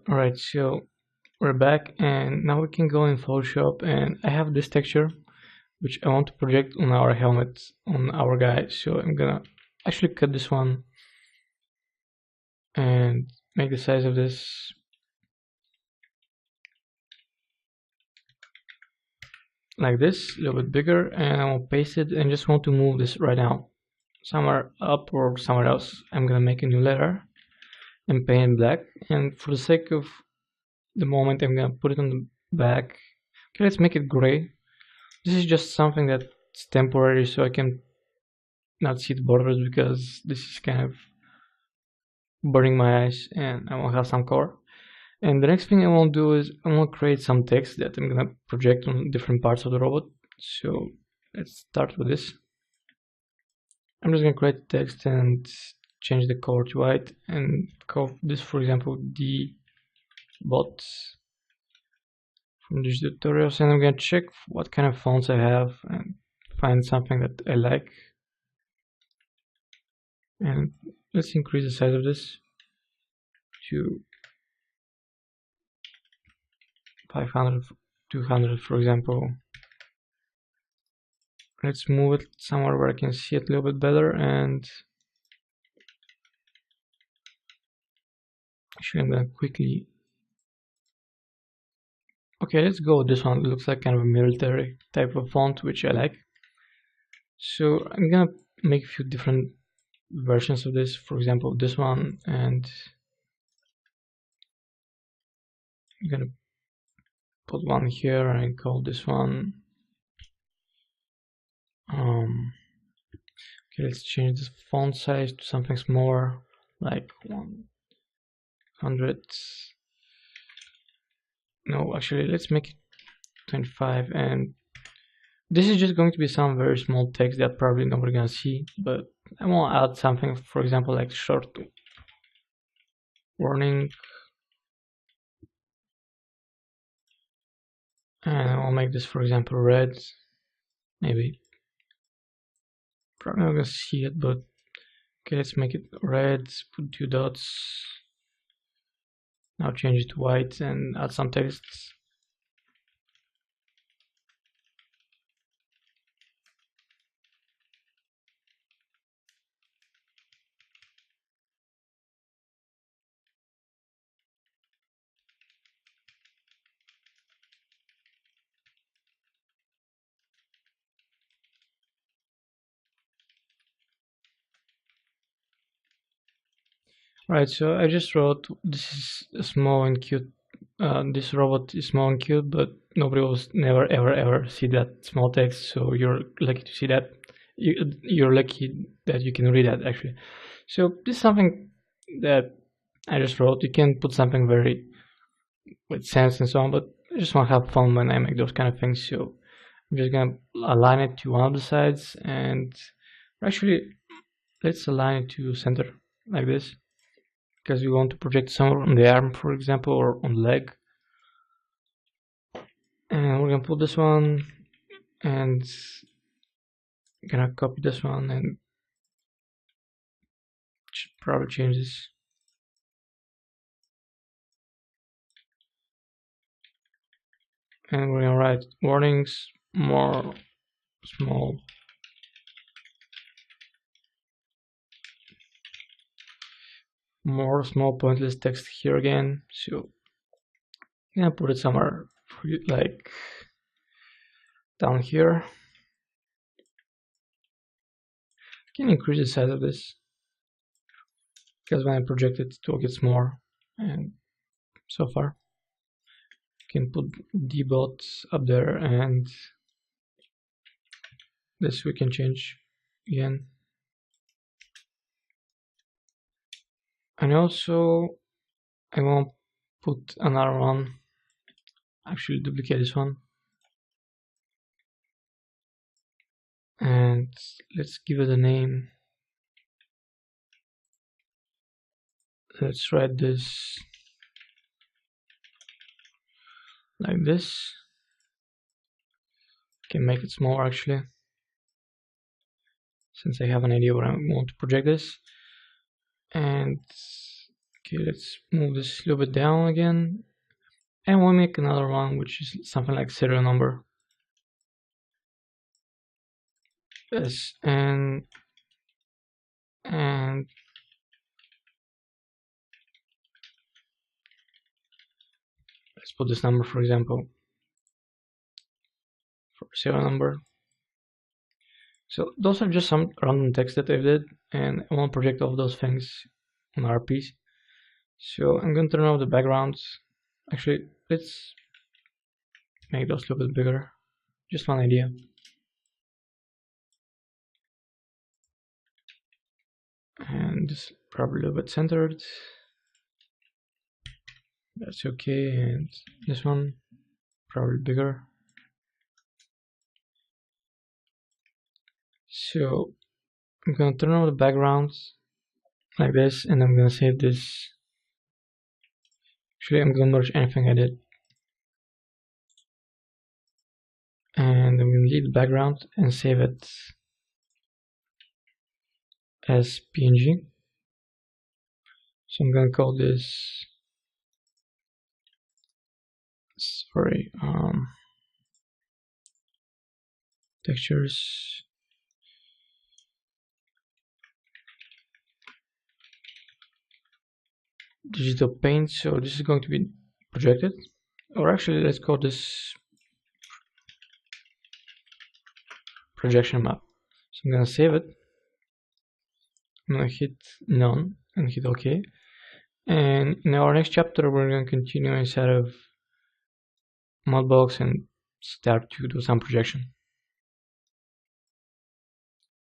Alright, so we're back and now we can go in Photoshop, and I have this texture which I want to project on our helmet, on our guy. So I'm gonna actually cut this one and make the size of this like this, a little bit bigger, and I will paste it and just want to move this right now somewhere up or somewhere else. I'm gonna make a new letter and paint it black, and for the sake of the moment I'm gonna put it on the back. Okay, let's make it gray. This is just something that's temporary, so I can not see the borders because this is kind of burning my eyes and I won't have some color. And the next thing I want to do is I want to create some text that I'm gonna project on different parts of the robot. So let's start with this. I'm just gonna create text and change the color to white and call this, for example, the bot from these tutorials, and I'm gonna check what kind of fonts I have and find something that I like. And let's increase the size of this to 500, 200, for example. Let's move it somewhere where I can see it a little bit better, and actually I'm gonna quickly, okay, let's go with this one. It looks like kind of a military type of font, which I like. So I'm gonna make a few different versions of this, for example this one, and I'm gonna put one here and call this one okay, let's change this font size to something smaller, like 100. No, actually let's make it 25, and this is just going to be some very small text that probably nobody gonna see, but I want to add something, for example, like short warning, and I'll make this, for example, red. Maybe probably not gonna see it, but okay, let's make it red, put 2 dots, now change it to white and add some text. Right, so I just wrote this is small and cute. This robot is small and cute, but nobody will never ever see that small text. So you're lucky to see that. You're lucky that you can read that actually. So this is something that I just wrote. You can put something very with sense and so on, but I just want to have fun when I make those kind of things. So I'm just gonna align it to one of the sides, and actually let's align it to center like this, because we want to project somewhere on the arm, for example, or on the leg. And we're gonna put this one and gonna copy this one and probably change this. And we're gonna write warnings, more small, pointless text here again. So I'm gonna put it somewhere like down here. I can increase the size of this because when I project it, it gets more. And so far, you can put dbot up there, and this we can change again. And also I won't put another one, actually duplicate this one, and let's give it a name. Let's write this like this. Can make it smaller actually, since I have an idea where I want to project this. And Okay, let's move this a little bit down again, and we'll make another one which is something like serial number. Yes, and let's put this number, for example, for serial number. So those are just some random text that I did, and I want to project all those things on our piece. So I'm going to turn off the backgrounds. Actually, let's make those a little bit bigger. Just one idea. And this probably a little bit centered. That's okay. And this one probably bigger. So I'm gonna turn on the backgrounds like this, and I'm gonna save this. Actually, I'm gonna merge anything I did, and I'm gonna leave the background and save it as PNG. So I'm gonna call this, sorry, textures digital paint. So this is going to be projected, or actually let's call this projection map. So I'm gonna save it. I'm gonna hit none and hit OK. And in our next chapter, we're gonna continue inside of Modbox and start to do some projection.